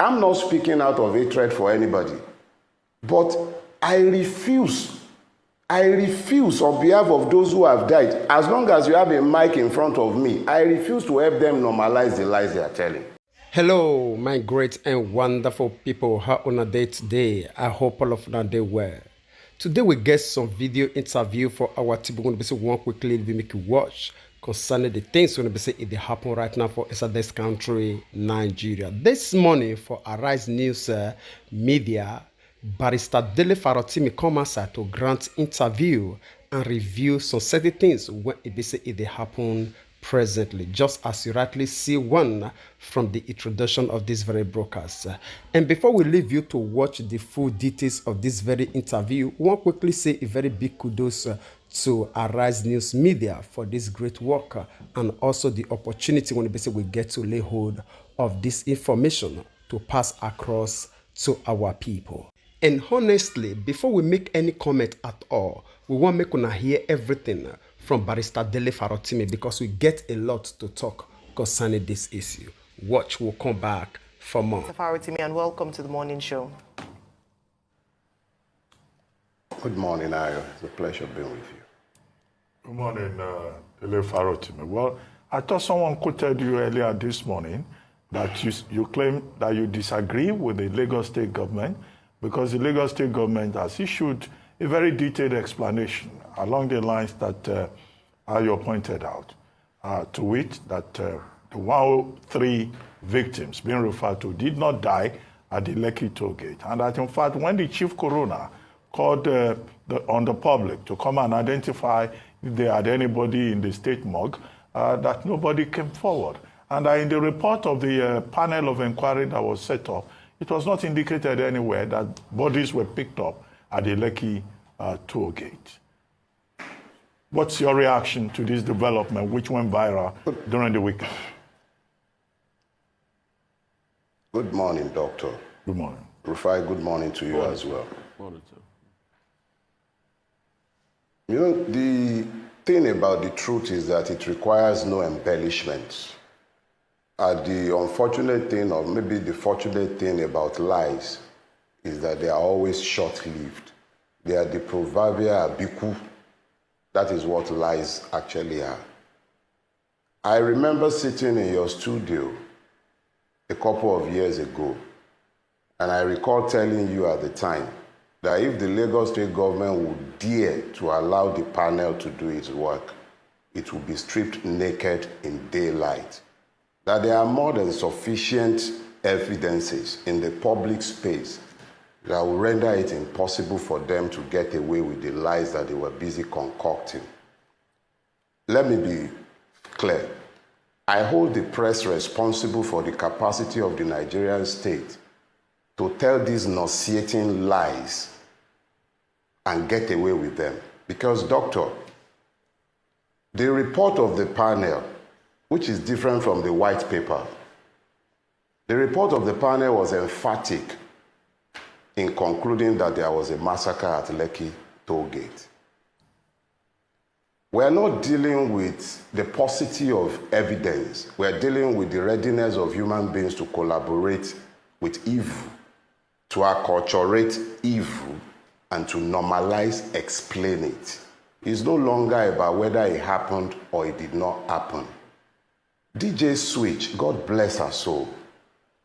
I'm not speaking out of hatred for anybody, but I refuse on behalf of those who have died, as long as you have a mic in front of me, I refuse to help them normalize the lies they are telling. Hello, my great and wonderful people. How on a day today? I hope all of you day well. Today we get some video interview for our team. We're going to be saying one quickly we make you watch concerning the things we're going to be saying it happen right now for inside this country, Nigeria. This morning for Arise News Media, Barrister Dele Farotimi come outside to grant interview and review some certain things when it be say it happen presently, just as you rightly see one from the introduction of this very broadcast. And before we leave you to watch the full details of this very interview, we want to quickly say a very big kudos to Arise News Media for this great work and also the opportunity when we get to lay hold of this information to pass across to our people. And honestly, before we make any comment at all, we want to make una hear everything from Barrister Dele Farotimi because we get a lot to talk concerning this issue. Watch, we'll come back for more. Dele Farotimi, and welcome to the morning show. Good morning, Ayo. It's a pleasure being with you. Good morning, Dele Farotimi. Well, I thought someone quoted you earlier this morning that you claim that you disagree with the Lagos State government because the Lagos State government has issued a very detailed explanation along the lines that Ayo pointed out, to wit that the 103 victims being referred to did not die at the Lekki toll gate, and that in fact when the chief coroner called on the public to come and identify if they had anybody in the state morgue, that nobody came forward. And in the report of the panel of inquiry that was set up, it was not indicated anywhere that bodies were picked up at the Lekki toll gate. What's your reaction to this development, which went viral during the weekend? Good morning, Doctor. Good morning. Rufai, good morning to you as well. Morning, sir. You know, the thing about the truth is that it requires no embellishments. The unfortunate thing, or maybe the fortunate thing about lies, is that they are always short-lived. They are the proverbial abiku. That is what lies actually are. I remember sitting in your studio a couple of years ago, and I recall telling you at the time that if the Lagos State government would dare to allow the panel to do its work, it would be stripped naked in daylight. That there are more than sufficient evidences in the public space that will render it impossible for them to get away with the lies that they were busy concocting. Let me be clear. I hold the press responsible for the capacity of the Nigerian state to tell these nauseating lies and get away with them. Because, Doctor, the report of the panel, which is different from the white paper, the report of the panel was emphatic in concluding that there was a massacre at Lekki toll gate. We are not dealing with the paucity of evidence. We are dealing with the readiness of human beings to collaborate with evil, to acculturate evil, and to normalize, explain it. It's no longer about whether it happened or it did not happen. DJ Switch, God bless her soul,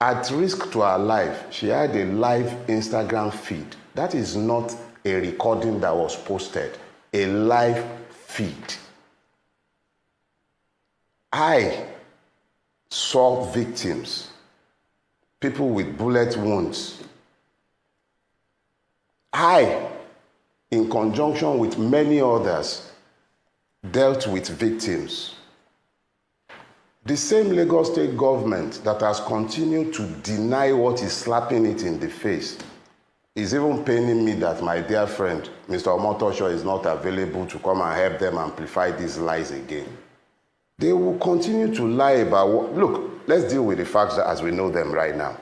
at risk to her life, she had a live Instagram feed. That is not a recording that was posted, a live feed. I saw victims, people with bullet wounds. I, in conjunction with many others, dealt with victims. The same Lagos State government that has continued to deny what is slapping it in the face is even paining me that my dear friend, Mr. Omotosho, is not available to come and help them amplify these lies again. They will continue to lie about what... Look, let's deal with the facts as we know them right now.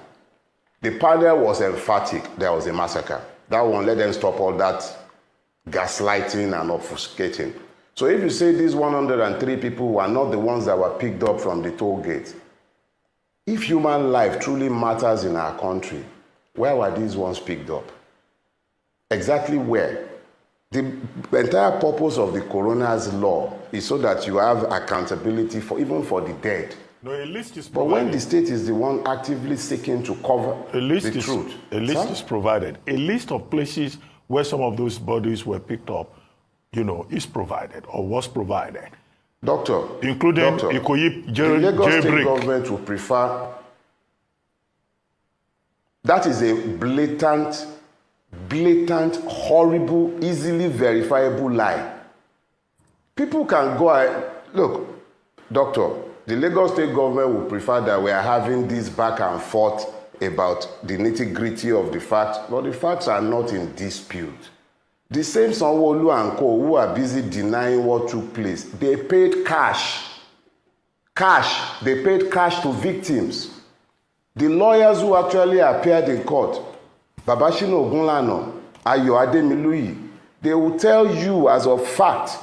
The panel was emphatic there was a massacre. That one, let them stop all that gaslighting and obfuscating. So if you say these 103 people were not the ones that were picked up from the toll gate, If human life truly matters in our country, where were these ones picked up? Exactly where? The entire purpose of the coroner's law is so that you have accountability for even for the dead. No, a list is But provided. when the state is the one actively seeking to cover the truth. A list is provided. A list of places where some of those bodies were picked up, is provided or was provided. Doctor, including Ikoyi the Lagos State jailbreak. government will prefer. That is a blatant, horrible, easily verifiable lie. People can go ahead. Look, doctor, the Lagos State government would prefer that we are having this back and forth about the nitty-gritty of the facts, but the facts are not in dispute. The same Sanwo Olu and co who are busy denying what took place, they paid cash. They paid cash to victims. The lawyers who actually appeared in court, Babashino Ogunlana, Ayo Ademiluyi, they will tell you as a fact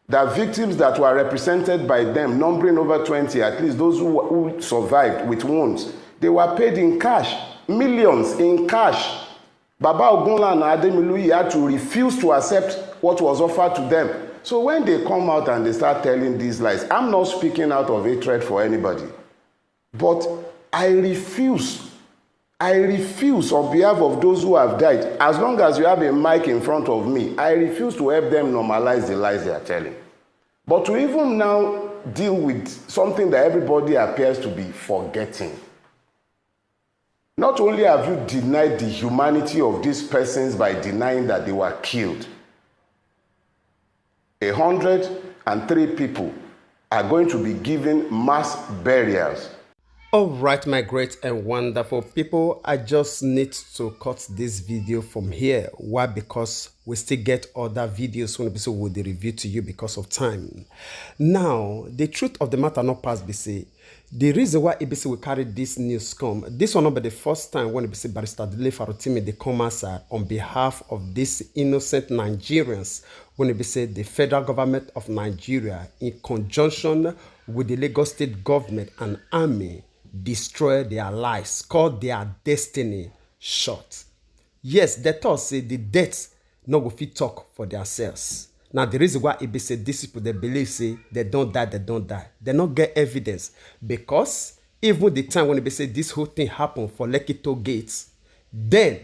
that victims that were represented by them, numbering over 20, at least those who survived with wounds, they were paid in cash, millions in cash. Baba Ogunlana and Ademiluyi had to refuse to accept what was offered to them. So when they come out and they start telling these lies, I'm not speaking out of hatred for anybody, but I refuse on behalf of those who have died, as long as you have a mic in front of me, I refuse to help them normalize the lies they are telling. But to even now deal with something that everybody appears to be forgetting. Not only have you denied the humanity of these persons by denying that they were killed, 103 people are going to be given mass burials. All right, my great and wonderful people, I just need to cut this video from here. Why? Because we still get other videos when we will review to you because of time. Now, the truth of the matter not pass BC. The reason why ABC will carry this news come, this will not be the first time when ABC Barrister Dele Farotimi they come outside on behalf of these innocent Nigerians when ABC the federal government of Nigeria in conjunction with the Lagos State government and army destroy their lives, call their destiny short. Yes, they thought say the deaths no go fit talk for themselves. Now the reason why it be say these people they believe say they don't die. They not get evidence because even the time when it be say this whole thing happened for Lekki Toll Gates, then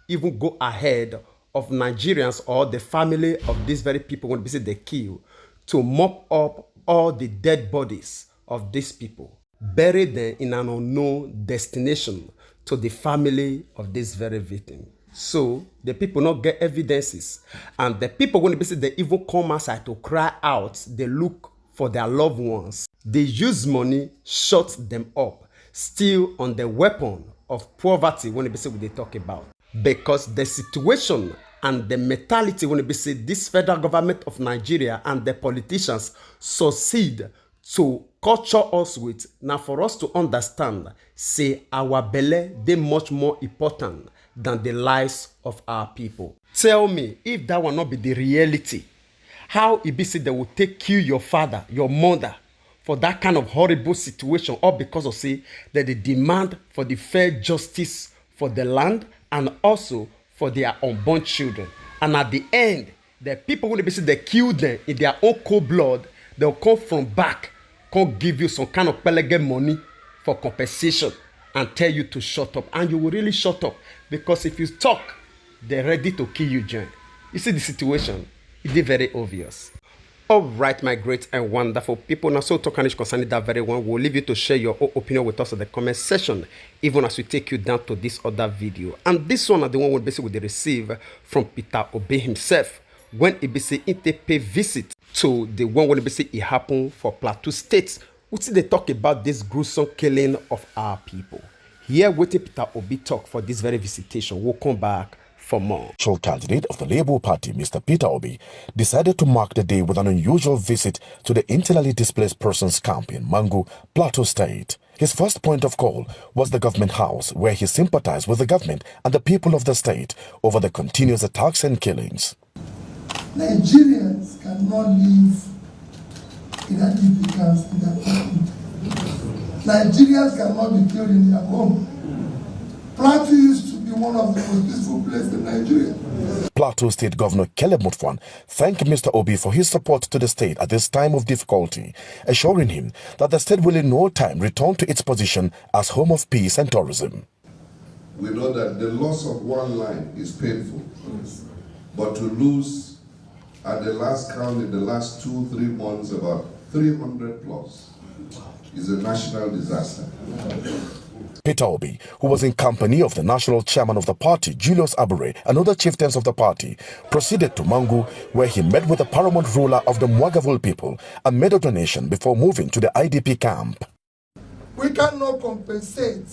even go ahead of Nigerians or the family of these very people when it be say they kill to mop up all the dead bodies of these people, bury them in an unknown destination to the family of this very victim. So the people not get evidences, and the people when they even come outside to cry out, they look for their loved ones. They use money, shut them up, still on the weapon of poverty when they talk about. Because the situation and the mentality when this federal government of Nigeria and the politicians succeed to culture us with, now for us to understand, say our belly, they much more important than the lives of our people. Tell me, if that will not be the reality, how it be said they will take you, your father, your mother, for that kind of horrible situation, all because of say that they demand for the fair justice for the land and also for their unborn children. And at the end, the people when they say they kill them in their own cold blood, they'll come from back, come give you some kind of pelegate money for compensation and tell you to shut up. And you will really shut up. Because if you talk, they're ready to kill you, John. You see the situation? It is very obvious. All right, my great and wonderful people. Now, so talking concerning that very one, we'll leave you to share your own opinion with us in the comment section, even as we take you down to this other video. And this one, the one we basically receive from Peter Obi himself when he basically pay visit to the one when it happened for Plateau State. We see they talk about this gruesome killing of our people. Here, waiting Peter Obi talk for this very visitation. We'll come back for more. Candidate of the Labour Party, Mr. Peter Obi, decided to mark the day with an unusual visit to the internally displaced persons camp in Mangu, Plateau State. His first point of call was the government house, where he sympathized with the government and the people of the state over the continuous attacks and killings. Nigerians cannot live in an camps in that country. Nigerians cannot be killed in their home. Plateau used to be one of the most peaceful places in Nigeria. Plateau State Governor Caleb Mutfwang thanked Mr. Obi for his support to the state at this time of difficulty, assuring him that the state will in no time return to its position as home of peace and tourism. We know that the loss of one line is painful, but to lose at the last count in the last 2-3 months about 300 plus is a national disaster. Peter Obi, who was in company of the national chairman of the party, Julius Abure, and other chieftains of the party, proceeded to Mangu, where he met with the paramount ruler of the Mwagavul people and made a donation before moving to the IDP camp. We cannot compensate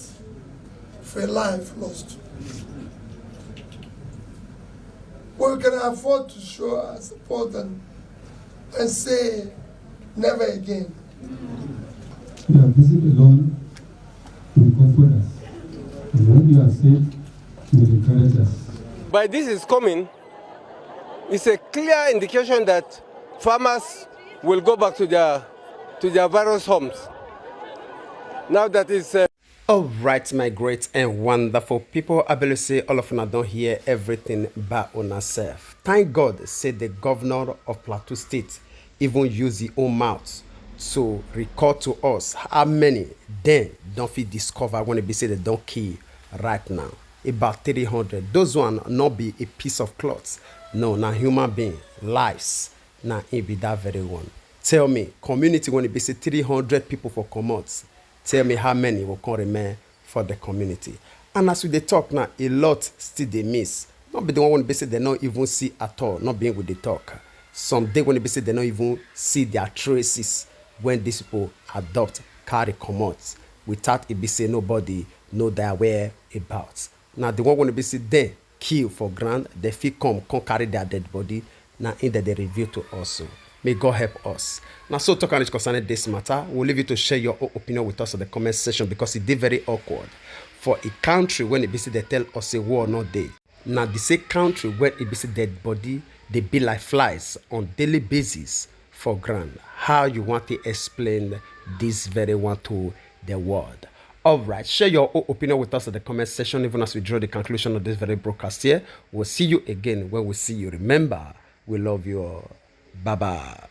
for life lost. But we can afford to show our support and say never again. We have visited alone to comfort us. And when you are safe, you will encourage us. By this is coming, it's a clear indication that farmers will go back to their various homes. Now that is... All right, my great and wonderful people, I believe say all of you don't hear everything by yourself. Thank God, say the governor of Plateau State even use his own mouth to record to us how many then don't feel discover when they say they don't kill right now. About 300. Those one not be a piece of cloth. No, not human being lives. Now it be that very one. Tell me, community when it be say 300 people for commons. Tell me how many will come remain for the community. And as we they talk now, a lot still they miss. Not be the one when they say they don't even see at all. Not being with the talk. Some day when they say they don't even see their traces when these people adopt, carry commons without it be say nobody know their whereabouts. Now the one when they say they kill for grand, they feel come carry their dead body. Now in that they reveal to us. May God help us. Now, so talk on concerning this matter. We'll leave you to share your own opinion with us in the comment section because it did very awkward for a country when it be say they tell us a war not dead. Now, the same country when it be say dead body, they be like flies on daily basis for grand. How you want to explain this very one to the world? All right, share your own opinion with us in the comment section. Even as we draw the conclusion of this very broadcast here, we'll see you again when we see you. Remember, we love you all. Bye-bye.